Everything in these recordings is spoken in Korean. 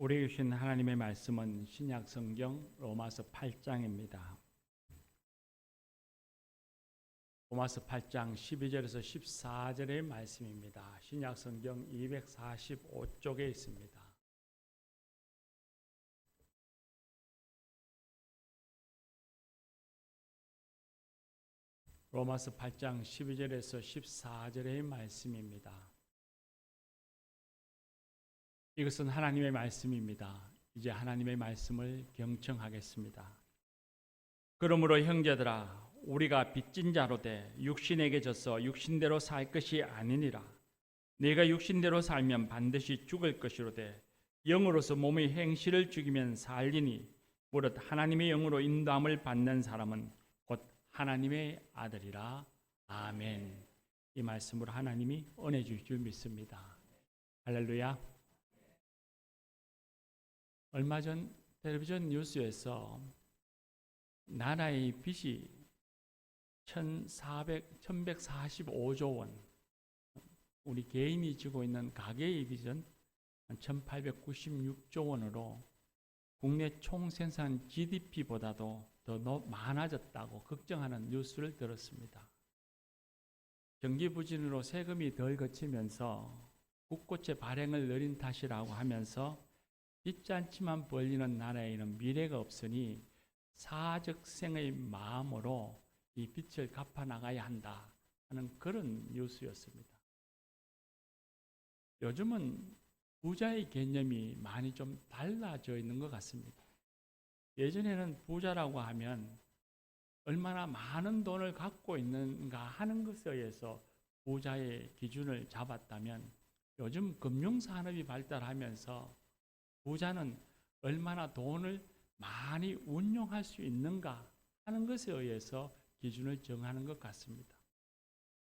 우리 주신 하나님의 말씀은 신약 성경 로마서 8장입니다. 로마서 8장 12절에서 14절의 말씀입니다. 신약 성경 245쪽에 있습니다. 로마서 8장 12절에서 14절의 말씀입니다. 이것은 하나님의 말씀입니다. 이제 하나님의 말씀을 경청하겠습니다. 그러므로 형제들아, 우리가 빚진 자로 돼 육신에게 져서 육신대로 살 것이 아니니라. 내가 육신대로 살면 반드시 죽을 것이로되 영으로서 몸의 행실을 죽이면 살리니 무릇 하나님의 영으로 인도함을 받는 사람은 곧 하나님의 아들이라. 아멘. 이 말씀으로 하나님이 은혜 주실 줄 믿습니다. 할렐루야. 얼마 전 텔레비전 뉴스에서 나라의 빚이 1145조 원, 우리 개인이 지고 있는 가계의 빚은 1896조 원으로 국내 총생산 GDP보다도 더 많아졌다고 걱정하는 뉴스를 들었습니다. 경기부진으로 세금이 덜 거치면서 국고채 발행을 느린 탓이라고 하면서 빚지 않지만 벌리는 나라에는 미래가 없으니 사적생의 마음으로 이 빚을 갚아 나가야 한다 하는 그런 뉴스였습니다. 요즘은 부자의 개념이 많이 좀 달라져 있는 것 같습니다. 예전에는 부자라고 하면 얼마나 많은 돈을 갖고 있는가 하는 것에 의해서 부자의 기준을 잡았다면 요즘 금융산업이 발달하면서 부자는 얼마나 돈을 많이 운용할 수 있는가 하는 것에 의해서 기준을 정하는 것 같습니다.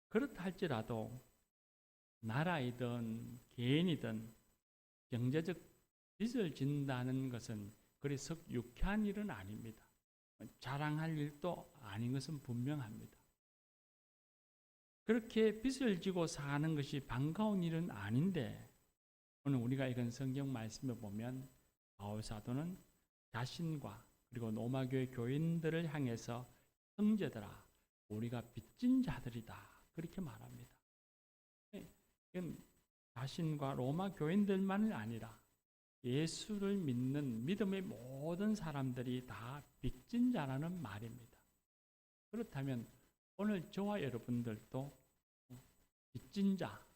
그렇다 할지라도 나라이든 개인이든 경제적 빚을 진다는 것은 그리 썩 유쾌한 일은 아닙니다. 자랑할 일도 아닌 것은 분명합니다. 그렇게 빚을 지고 사는 것이 반가운 일은 아닌데 오늘 우리가 읽은 성경 말씀에 보면 바울 사도는 자신과 그리고 로마교회 교인들을 향해서 형제들아, 우리가 빚진 자들이다 그렇게 말합니다. 이건 자신과 로마 교인들만이 아니라 예수를 믿는 믿음의 모든 사람들이 다 빚진 자라는 말입니다. 그렇다면 오늘 저와 여러분들도 빚진 자,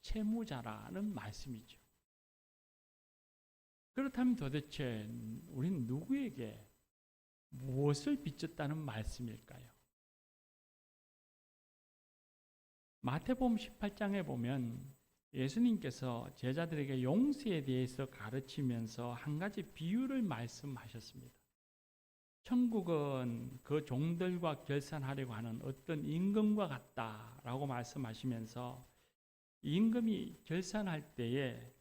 채무자라는 말씀이죠. 그렇다면 도대체 우리는 누구에게 무엇을 빚졌다는 말씀일까요? 마태복음 18장에 보면 예수님께서 제자들에게 용서에 대해서 가르치면서 한 가지 비유를 말씀하셨습니다. 천국은 그 종들과 결산하려고 하는 어떤 임금과 같다라고 말씀하시면서 임금이 결산할 때에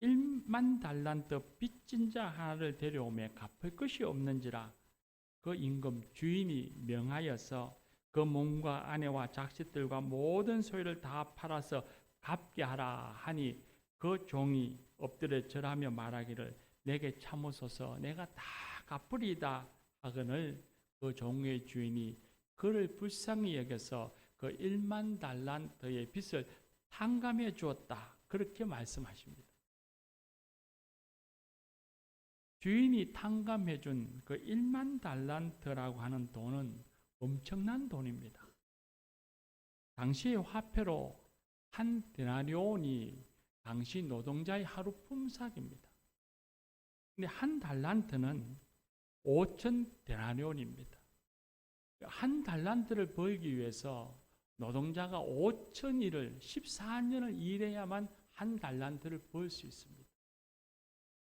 1만 달란트 빚진 자 하나를 데려오매 갚을 것이 없는지라 그 임금 주인이 명하여서 그 몸과 아내와 자식들과 모든 소유를 다 팔아서 갚게 하라 하니 그 종이 엎드려 절하며 말하기를 내게 참으소서 내가 다 갚으리이다 하거늘 그 종의 주인이 그를 불쌍히 여겨서 그 1만 달란트의 빚을 탕감해 주었다. 그렇게 말씀하십니다. 주인이 탕감해 준 그 1만 달란트라고 하는 돈은 엄청난 돈입니다. 당시의 화폐로 한 데나리온이 당시 노동자의 하루 품삯입니다. 근데 한 달란트는 5천 데나리온입니다. 한 달란트를 벌기 위해서 노동자가 5천일을 14년을 일해야만 한 달란트를 벌 수 있습니다.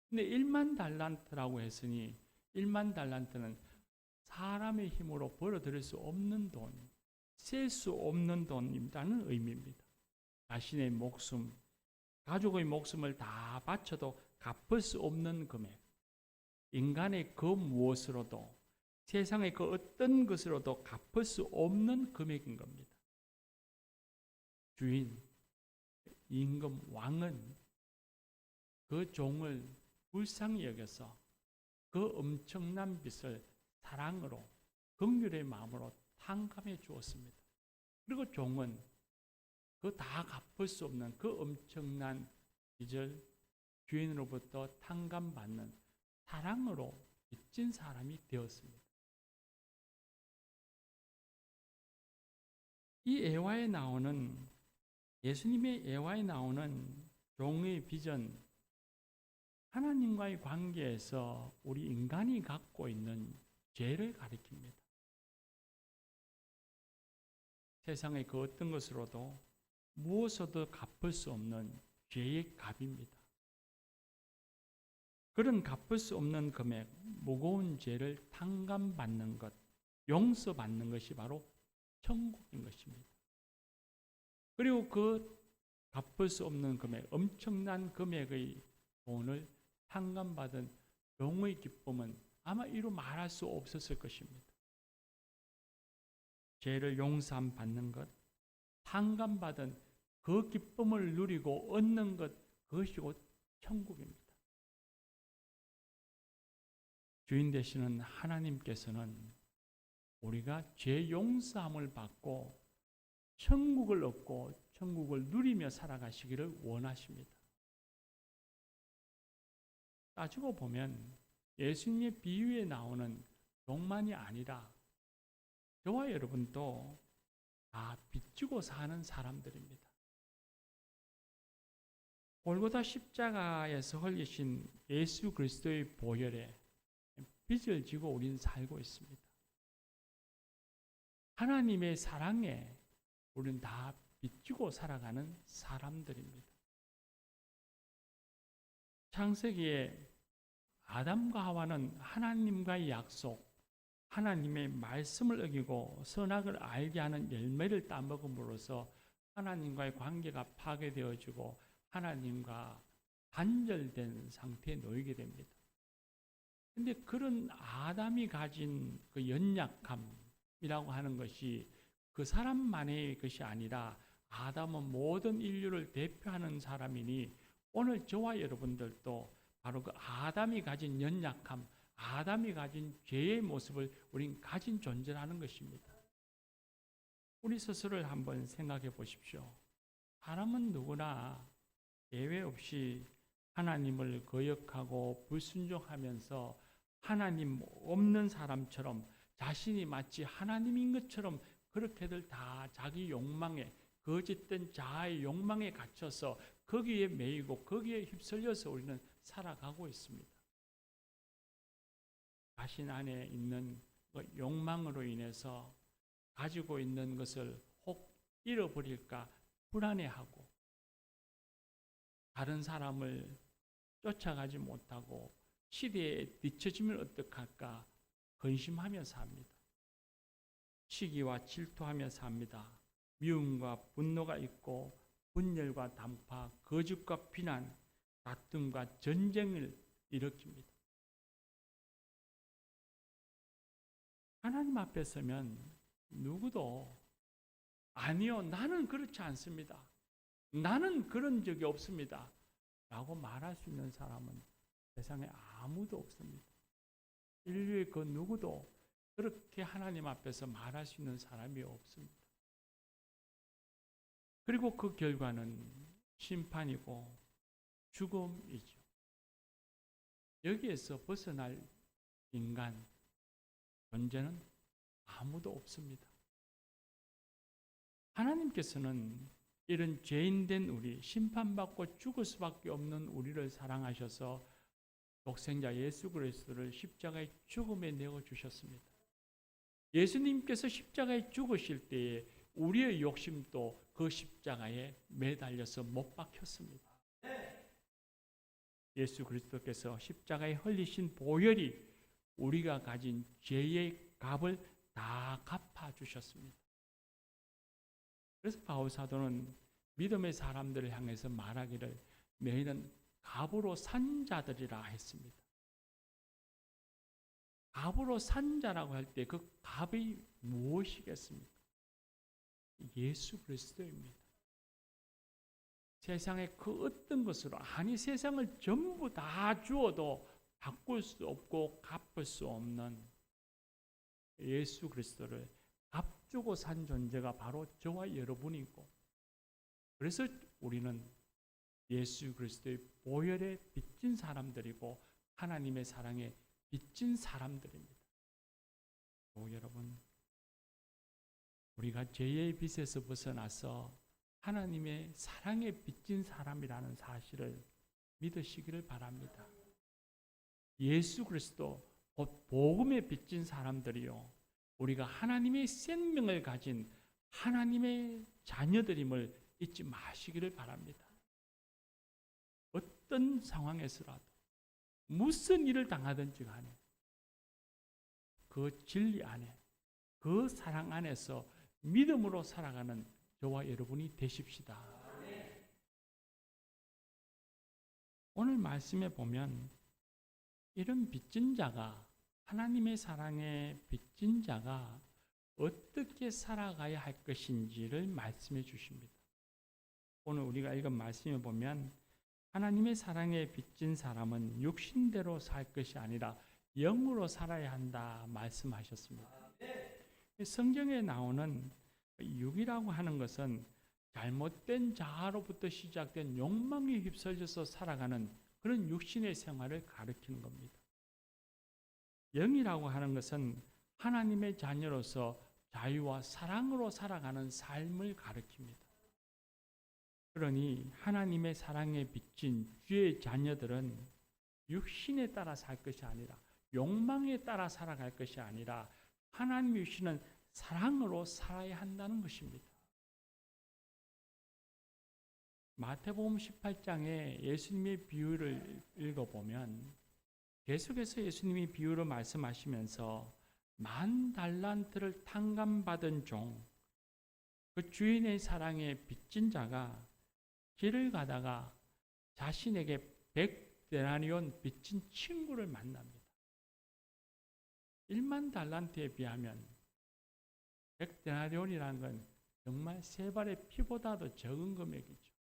근데 1만 달란트라고 했으니 1만 달란트는 사람의 힘으로 벌어들일 수 없는 돈, 셀 수 없는 돈이라는 의미입니다. 자신의 목숨, 가족의 목숨을 다 바쳐도 갚을 수 없는 금액, 인간의 그 무엇으로도 세상의 그 어떤 것으로도 갚을 수 없는 금액인 겁니다. 주인, 임금, 왕은 그 종을 불쌍히 여겨서 그 엄청난 빚을 사랑으로 긍휼의 마음으로 탕감해 주었습니다. 그리고 종은 그 다 갚을 수 없는 그 엄청난 빚을 주인으로부터 탕감받는 사랑으로 빚진 사람이 되었습니다. 이 예수님의 예화에 나오는 종의 빚은 하나님과의 관계에서 우리 인간이 갖고 있는 죄를 가리킵니다. 세상의 그 어떤 것으로도 무엇으로도 갚을 수 없는 죄의 값입니다. 그런 갚을 수 없는 금액, 무거운 죄를 탕감받는 것, 용서받는 것이 바로 천국인 것입니다. 그리고 그 갚을 수 없는 금액, 엄청난 금액의 돈을 탕감받은 종의 기쁨은 아마 이루 말할 수 없었을 것입니다. 죄를 용서함 받는 것, 탕감받은 그 기쁨을 누리고 얻는 것, 그것이 곧 천국입니다. 주인 되시는 하나님께서는 우리가 죄 용서함을 받고 천국을 얻고 천국을 누리며 살아가시기를 원하십니다. 따지고 보면 예수님의 비유에 나오는 종만이 아니라 저와 여러분도 다 빚지고 사는 사람들입니다. 골고다 십자가에서 흘리신 예수 그리스도의 보혈에 빚을 지고 우리는 살고 있습니다. 하나님의 사랑에 우리는 다 빚지고 살아가는 사람들입니다. 창세기에 아담과 하와는 하나님과의 약속, 하나님의 말씀을 어기고 선악을 알게 하는 열매를 따먹음으로써 하나님과의 관계가 파괴되어지고 하나님과 단절된 상태에 놓이게 됩니다. 그런데 그런 아담이 가진 그 연약함이라고 하는 것이 그 사람만의 것이 아니라 아담은 모든 인류를 대표하는 사람이니 오늘 저와 여러분들도 바로 그 아담이 가진 연약함, 아담이 가진 죄의 모습을 우린 가진 존재라는 것입니다. 우리 스스로를 한번 생각해 보십시오. 사람은 누구나 예외 없이 하나님을 거역하고 불순종하면서 하나님 없는 사람처럼 자신이 마치 하나님인 것처럼 그렇게들 다 자기 욕망에, 거짓된 자아의 욕망에 갇혀서 거기에 매이고 거기에 휩쓸려서 우리는 살아가고 있습니다. 자신 안에 있는 그 욕망으로 인해서 가지고 있는 것을 혹 잃어버릴까 불안해하고 다른 사람을 쫓아가지 못하고 시대에 뒤처지면 어떡할까 근심하며 삽니다. 시기와 질투하며 삽니다. 미움과 분노가 있고 분열과 단파, 거짓과 비난, 다툼과 전쟁을 일으킵니다. 하나님 앞에 서면 누구도 아니요, 나는 그렇지 않습니다. 나는 그런 적이 없습니다. 라고 말할 수 있는 사람은 세상에 아무도 없습니다. 인류의 그 누구도 그렇게 하나님 앞에서 말할 수 있는 사람이 없습니다. 그리고 그 결과는 심판이고 죽음이죠. 여기에서 벗어날 인간, 존재는 아무도 없습니다. 하나님께서는 이런 죄인된 우리, 심판받고 죽을 수밖에 없는 우리를 사랑하셔서 독생자 예수 그리스도를 십자가의 죽음에 내어주셨습니다. 예수님께서 십자가에 죽으실 때에 우리의 욕심도 그 십자가에 매달려서 못 박혔습니다. 예수 그리스도께서 십자가에 흘리신 보혈이 우리가 가진 죄의 값을 다 갚아주셨습니다. 그래서 바울 사도는 믿음의 사람들을 향해서 말하기를 너희는 값으로 산 자들이라 했습니다. 값으로 산 자라고 할 때 그 값이 무엇이겠습니까? 예수 그리스도입니다. 세상의 그 어떤 것으로, 아니 세상을 전부 다 주어도 바꿀 수 없고 갚을 수 없는 예수 그리스도를 값주고 산 존재가 바로 저와 여러분이고, 그래서 우리는 예수 그리스도의 보혈에 빚진 사람들이고 하나님의 사랑에 빚진 사람들입니다. 여러분, 우리가 죄의 빚에서 벗어나서 하나님의 사랑에 빚진 사람이라는 사실을 믿으시기를 바랍니다. 예수 그리스도 곧 복음에 빚진 사람들이요, 우리가 하나님의 생명을 가진 하나님의 자녀들임을 잊지 마시기를 바랍니다. 어떤 상황에서라도 무슨 일을 당하든지 간에 그 진리 안에, 그 사랑 안에서 믿음으로 살아가는 저와 여러분이 되십시다. 오늘 말씀에 보면 이런 빚진 자가, 하나님의 사랑에 빚진 자가 어떻게 살아가야 할 것인지를 말씀해 주십니다. 오늘 우리가 읽은 말씀에 보면 하나님의 사랑에 빚진 사람은 육신대로 살 것이 아니라 영으로 살아야 한다 말씀하셨습니다. 성경에 나오는 육이라고 하는 것은 잘못된 자아로부터 시작된 욕망에 휩쓸려서 살아가는 그런 육신의 생활을 가리키는 겁니다. 영이라고 하는 것은 하나님의 자녀로서 자유와 사랑으로 살아가는 삶을 가리킵니다. 그러니 하나님의 사랑에 빚진 주의 자녀들은 육신에 따라 살 것이 아니라, 욕망에 따라 살아갈 것이 아니라 하나님이 주시는 사랑으로 살아야 한다는 것입니다. 마태복음 18장에 예수님의 비유를 읽어보면 계속해서 예수님이 비유를 말씀하시면서 10,000달란트를 탕감받은 종, 그 주인의 사랑에 빚진 자가 길을 가다가 자신에게 100데나리온 빚진 친구를 만납니다. 10,000달란트에 비하면 100데나리온이라는 건 정말 세 발의 피보다도 적은 금액이죠.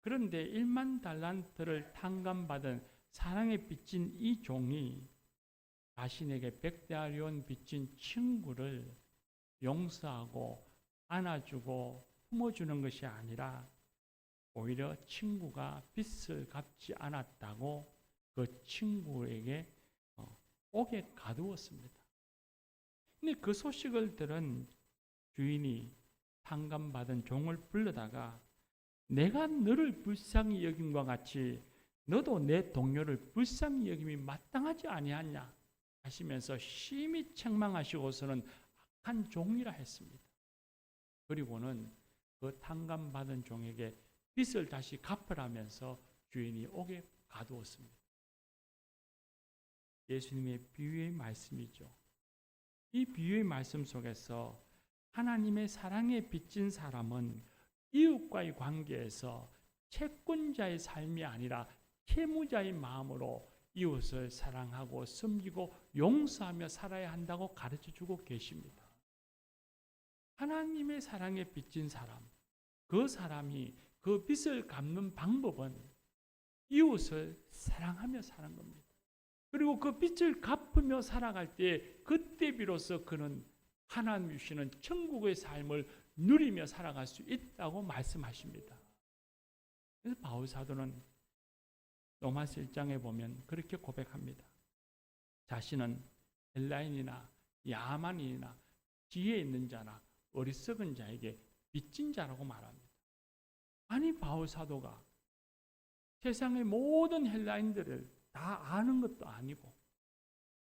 그런데 10,000달란트를 탕감받은 사랑에 빚진 이 종이 자신에게 100데나리온 빚진 친구를 용서하고 안아주고 품어주는 것이 아니라 오히려 친구가 빚을 갚지 않았다고 그 친구에게 옥에 가두었습니다. 근데 그 소식을 들은 주인이 탕감받은 종을 불러다가 내가 너를 불쌍히 여김과 같이 너도 내 동료를 불쌍히 여김이 마땅하지 아니하냐 하시면서 심히 책망하시고서는 악한 종이라 했습니다. 그리고는 그 탕감받은 종에게 빚을 다시 갚으라면서 주인이 옥에 가두었습니다. 예수님의 비유의 말씀이죠. 이 비유의 말씀 속에서 하나님의 사랑에 빚진 사람은 이웃과의 관계에서 채권자의 삶이 아니라 채무자의 마음으로 이웃을 사랑하고 섬기고 용서하며 살아야 한다고 가르쳐주고 계십니다. 하나님의 사랑에 빚진 사람, 그 사람이 그 빚을 갚는 방법은 이웃을 사랑하며 사는 겁니다. 그리고 그 빚을 갚으며 살아갈 때 그때 비로소 그는 하나님이 주시는 천국의 삶을 누리며 살아갈 수 있다고 말씀하십니다. 그래서 바울 사도는 로마서 1장에 보면 그렇게 고백합니다. 자신은 헬라인이나 야만인이나 지혜 있는 자나 어리석은 자에게 빚진 자라고 말합니다. 아니 바울 사도가 세상의 모든 헬라인들을 다 아는 것도 아니고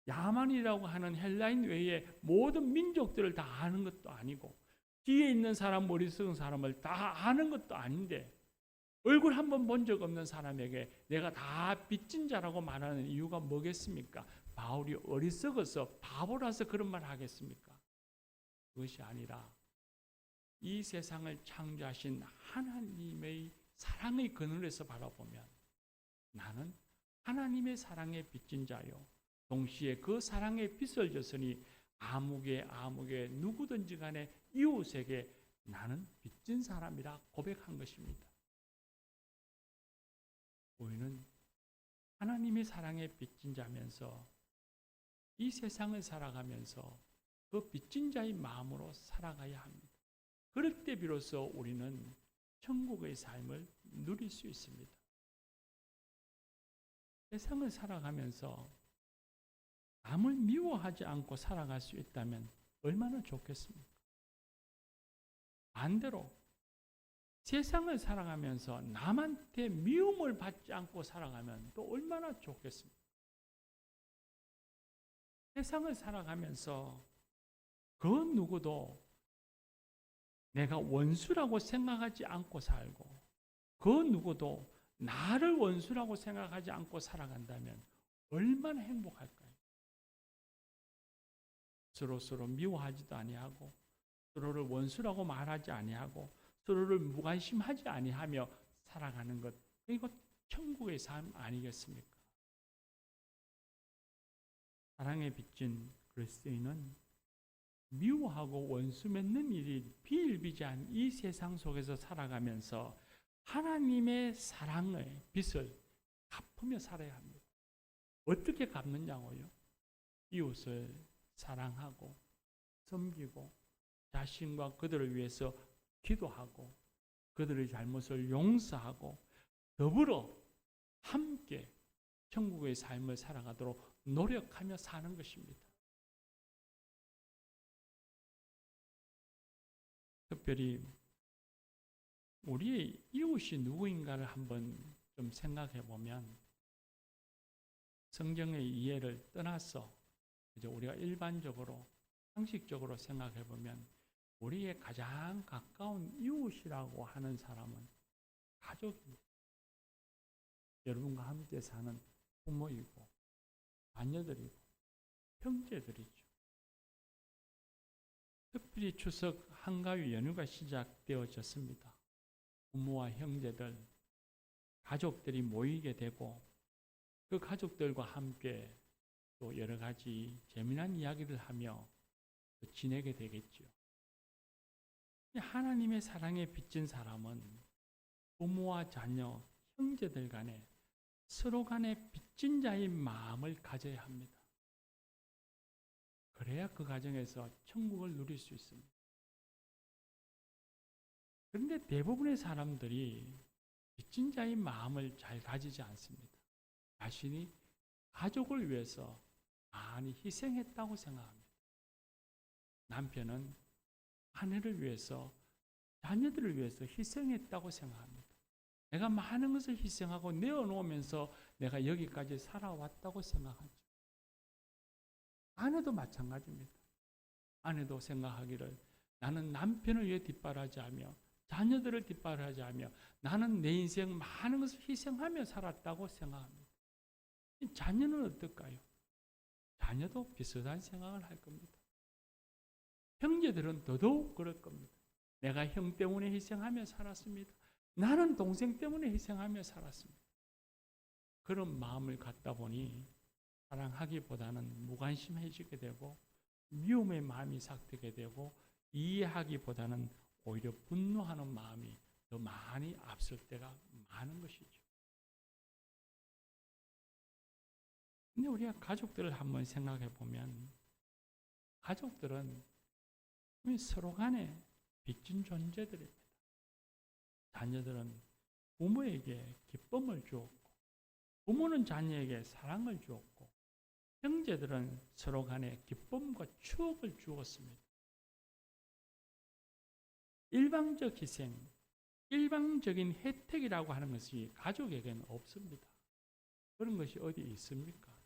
야만이라고 하는 헬라인 외에 모든 민족들을 다 아는 것도 아니고 뒤에 있는 사람, 어리석은 사람을 다 아는 것도 아닌데 얼굴 한 번 본 적 없는 사람에게 내가 다 빚진 자라고 말하는 이유가 뭐겠습니까? 바울이 어리석어서 바보라서 그런 말 하겠습니까? 그것이 아니라 이 세상을 창조하신 하나님의 사랑의 그늘에서 바라보면 나는 하나님의 사랑에 빚진 자요, 동시에 그 사랑에 빚을 졌으니 아무개 누구든지 간에 이웃에게 나는 빚진 사람이라 고백한 것입니다. 하나님의 사랑에 빚진 자면서 이 세상을 살아가면서 그 빚진 자의 마음으로 살아가야 합니다. 그럴 때 비로소 우리는 천국의 삶을 누릴 수 있습니다. 세상을 살아가면서 남을 미워하지 않고 살아갈 수 있다면 얼마나 좋겠습니까? 반대로 세상을 살아가면서 남한테 미움을 받지 않고 살아가면 또 얼마나 좋겠습니까? 세상을 살아가면서 그 누구도 내가 원수라고 생각하지 않고 살고 그 누구도 나를 원수라고 생각하지 않고 살아간다면 얼마나 행복할까요? 서로 미워하지도 아니하고 서로를 원수라고 말하지 아니하고 서로를 무관심하지 아니하며 살아가는 것, 이거 천국의 삶 아니겠습니까? 사랑에 빚진 그리스도인은 미워하고 원수 맺는 일이 비일비재한 이 세상 속에서 살아가면서 하나님의 사랑의 빚을 갚으며 살아야 합니다. 어떻게 갚느냐고요? 이웃을 사랑하고 섬기고 자신과 그들을 위해서 기도하고 그들의 잘못을 용서하고 더불어 함께 천국의 삶을 살아가도록 노력하며 사는 것입니다. 특별히 우리의 이웃이 누구인가를 한번 좀 생각해 보면 성경의 이해를 떠나서 이제 우리가 일반적으로 상식적으로 생각해 보면 우리의 가장 가까운 이웃이라고 하는 사람은 가족입니다. 여러분과 함께 사는 부모이고 자녀들이고 형제들이죠. 특별히 추석 한가위 연휴가 시작되어졌습니다. 부모와 형제들, 가족들이 모이게 되고 그 가족들과 함께 또 여러 가지 재미난 이야기를 하며 지내게 되겠죠. 하나님의 사랑에 빚진 사람은 부모와 자녀, 형제들 간에 서로 간에 빚진 자의 마음을 가져야 합니다. 그래야 그 가정에서 천국을 누릴 수 있습니다. 그런데 대부분의 사람들이 빚진 자의 마음을 잘 가지지 않습니다. 자신이 가족을 위해서 많이 희생했다고 생각합니다. 남편은 아내를 위해서, 자녀들을 위해서 희생했다고 생각합니다. 내가 많은 것을 희생하고 내어놓으면서 내가 여기까지 살아왔다고 생각하죠. 아내도 마찬가지입니다. 아내도 생각하기를 나는 남편을 위해 뒷바라지 하며 자녀들을 뒷바라지 하며 나는 내 인생 많은 것을 희생하며 살았다고 생각합니다. 자녀는 어떨까요? 자녀도 비슷한 생각을 할 겁니다. 형제들은 더더욱 그럴 겁니다. 내가 형 때문에 희생하며 살았습니다. 나는 동생 때문에 희생하며 살았습니다. 그런 마음을 갖다 보니 사랑하기보다는 무관심해지게 되고 미움의 마음이 삭되게 되고 이해하기보다는 오히려 분노하는 마음이 더 많이 앞설 때가 많은 것이죠. 근데 우리가 가족들을 한번 생각해 보면 가족들은 서로 간에 빚진 존재들입니다. 자녀들은 부모에게 기쁨을 주었고 부모는 자녀에게 사랑을 주었고 형제들은 서로 간에 기쁨과 추억을 주었습니다. 일방적 희생, 일방적인 혜택이라고 하는 것이 가족에게는 없습니다. 그런 것이 어디 있습니까?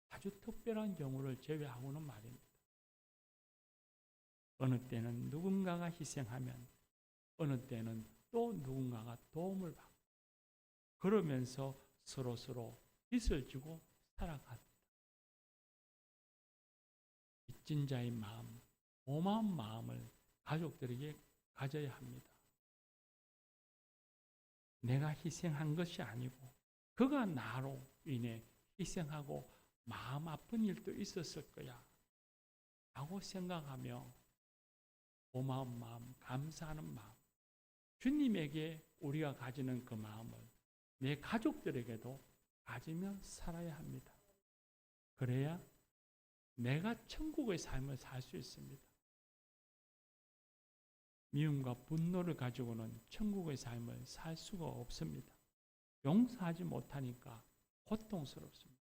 아주 특별한 경우를 제외하고는 말입니다. 어느 때는 누군가가 희생하면 어느 때는 또 누군가가 도움을 받고 그러면서 서로 빚을 지고 살아갑니다. 빚진 자의 마음, 고마운 마음을 가족들에게 가져야 합니다. 내가 희생한 것이 아니고 그가 나로 인해 희생하고 마음 아픈 일도 있었을 거야 라고 생각하며 고마운 마음, 감사하는 마음, 주님에게 우리가 가지는 그 마음을 내 가족들에게도 가지며 살아야 합니다. 그래야 내가 천국의 삶을 살 수 있습니다. 미움과 분노를 가지고는 천국의 삶을 살 수가 없습니다. 용서하지 못하니까 고통스럽습니다.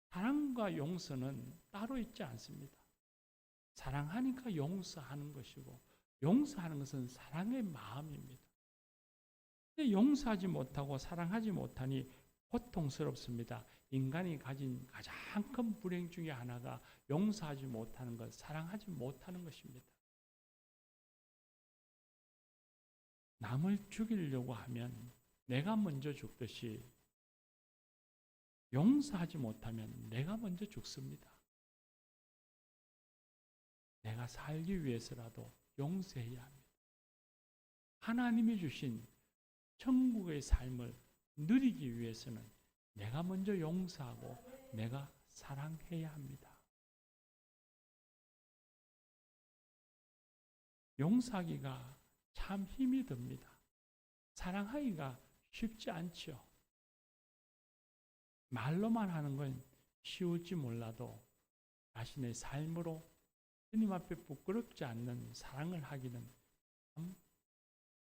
사랑과 용서는 따로 있지 않습니다. 사랑하니까 용서하는 것이고 용서하는 것은 사랑의 마음입니다. 근데 용서하지 못하고 사랑하지 못하니 고통스럽습니다. 인간이 가진 가장 큰 불행 중에 하나가 용서하지 못하는 것, 사랑하지 못하는 것입니다. 남을 죽이려고 하면 내가 먼저 죽듯이 용서하지 못하면 내가 먼저 죽습니다. 내가 살기 위해서라도 용서해야 합니다. 하나님이 주신 천국의 삶을 누리기 위해서는 내가 먼저 용서하고 내가 사랑해야 합니다. 용서하기가 참 힘이 듭니다. 사랑하기가 쉽지 않죠. 말로만 하는 건 쉬울지 몰라도 자신의 삶으로 주님 앞에 부끄럽지 않는 사랑을 하기는 참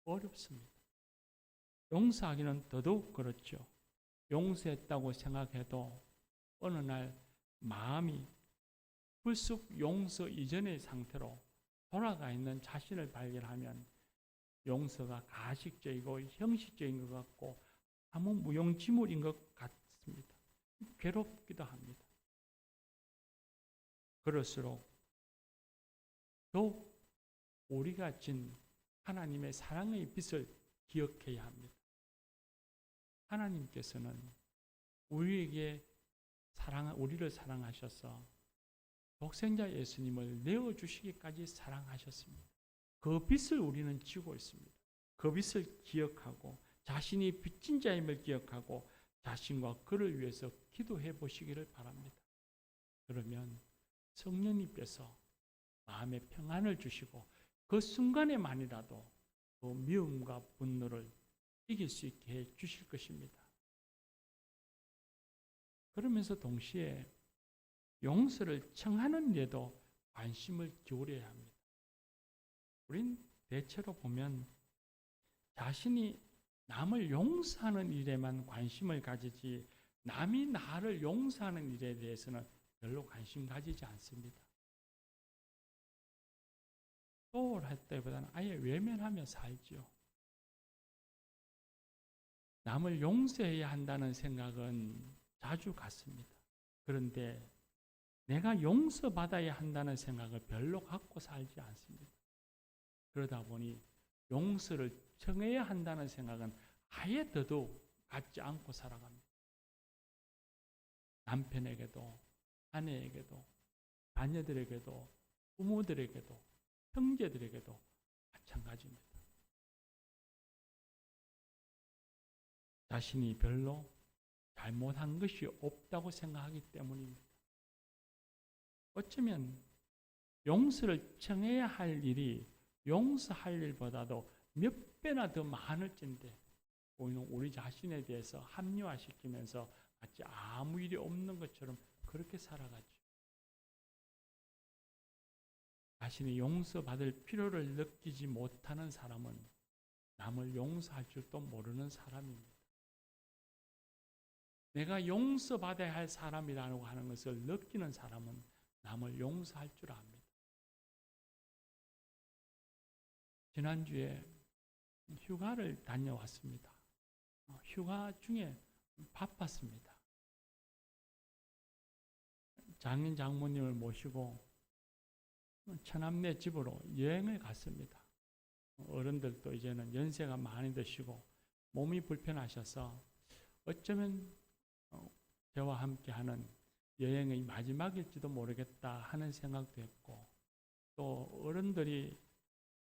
어렵습니다. 용서하기는 더더욱 그렇죠. 용서했다고 생각해도 어느 날 마음이 불쑥 용서 이전의 상태로 돌아가 있는 자신을 발견하면 용서가 가식적이고 형식적인 것 같고 아무 무용지물인 것 같습니다. 괴롭기도 합니다. 그럴수록 더욱 우리가 진 하나님의 사랑의 빛을 기억해야 합니다. 하나님께서는 우리를 사랑하셔서 독생자 예수님을 내어주시기까지 사랑하셨습니다. 그 빛을 우리는 지고 있습니다. 그 빛을 기억하고 자신이 빚진 자임을 기억하고 자신과 그를 위해서 기도해 보시기를 바랍니다. 그러면 성령님께서 마음의 평안을 주시고 그 순간에만이라도 그 미움과 분노를 이길 수 있게 해 주실 것입니다. 그러면서 동시에 용서를 청하는 일에도 관심을 기울여야 합니다. 우린 대체로 보면 자신이 남을 용서하는 일에만 관심을 가지지 남이 나를 용서하는 일에 대해서는 별로 관심 가지지 않습니다. 소홀할 때보다는 아예 외면하며 살죠. 남을 용서해야 한다는 생각은 자주 갖습니다. 그런데 내가 용서받아야 한다는 생각을 별로 갖고 살지 않습니다. 그러다 보니 용서를 청해야 한다는 생각은 아예 더더욱 갖지 않고 살아갑니다. 남편에게도 아내에게도 자녀들에게도 부모들에게도 형제들에게도 마찬가지입니다. 자신이 별로 잘못한 것이 없다고 생각하기 때문입니다. 어쩌면 용서를 청해야 할 일이 용서할 일보다도 몇 배나 더 많을진데 우리 자신에 대해서 합리화시키면서 마치 아무 일이 없는 것처럼 그렇게 살아가죠. 자신이 용서받을 필요를 느끼지 못하는 사람은 남을 용서할 줄도 모르는 사람입니다. 내가 용서받아야 할 사람이라고 하는 것을 느끼는 사람은 남을 용서할 줄 압니다. 지난주에 휴가를 다녀왔습니다. 휴가 중에 바빴습니다. 장인 장모님을 모시고 처남네 집으로 여행을 갔습니다. 어른들도 이제는 연세가 많이 드시고 몸이 불편하셔서 어쩌면 저와 함께하는 여행의 마지막일지도 모르겠다 하는 생각도 했고 또 어른들이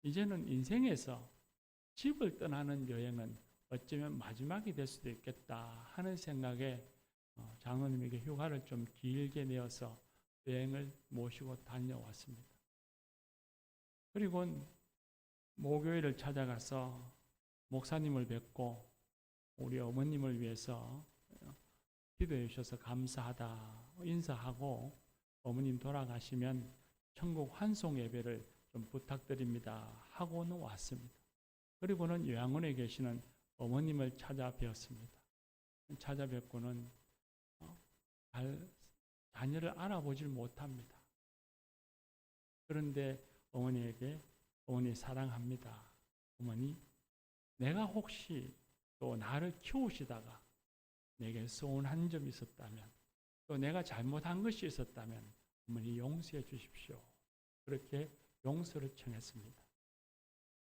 이제는 인생에서 집을 떠나는 여행은 어쩌면 마지막이 될 수도 있겠다 하는 생각에 장로님에게 휴가를 좀 길게 내어서 여행을 모시고 다녀왔습니다. 그리고 모교회를 찾아가서 목사님을 뵙고 우리 어머님을 위해서 기도해 주셔서 감사하다 인사하고 어머님 돌아가시면 천국 환송 예배를 좀 부탁드립니다 하고는 왔습니다. 그리고는 요양원에 계시는 어머님을 찾아뵈었습니다. 찾아뵙고는 자녀를 알아보질 못합니다. 그런데 어머니에게 어머니 사랑합니다. 어머니 내가 혹시 또 나를 키우시다가 내게 서운한 점이 있었다면 또 내가 잘못한 것이 있었다면 어머니 용서해 주십시오. 그렇게 용서를 청했습니다.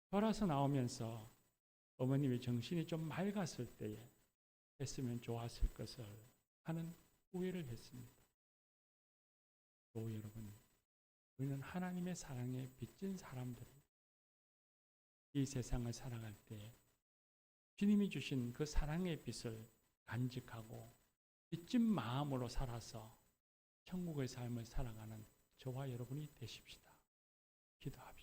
돌아서 나오면서 어머님의 정신이 좀 맑았을 때에 했으면 좋았을 것을 하는 후회를 했습니다. 또 여러분, 우리는 하나님의 사랑에 빚진 사람들입니다. 이 세상을 살아갈 때 주님이 주신 그 사랑의 빛을 간직하고 빚진 마음으로 살아서 천국의 삶을 살아가는 저와 여러분이 되십시다. 기도합니다.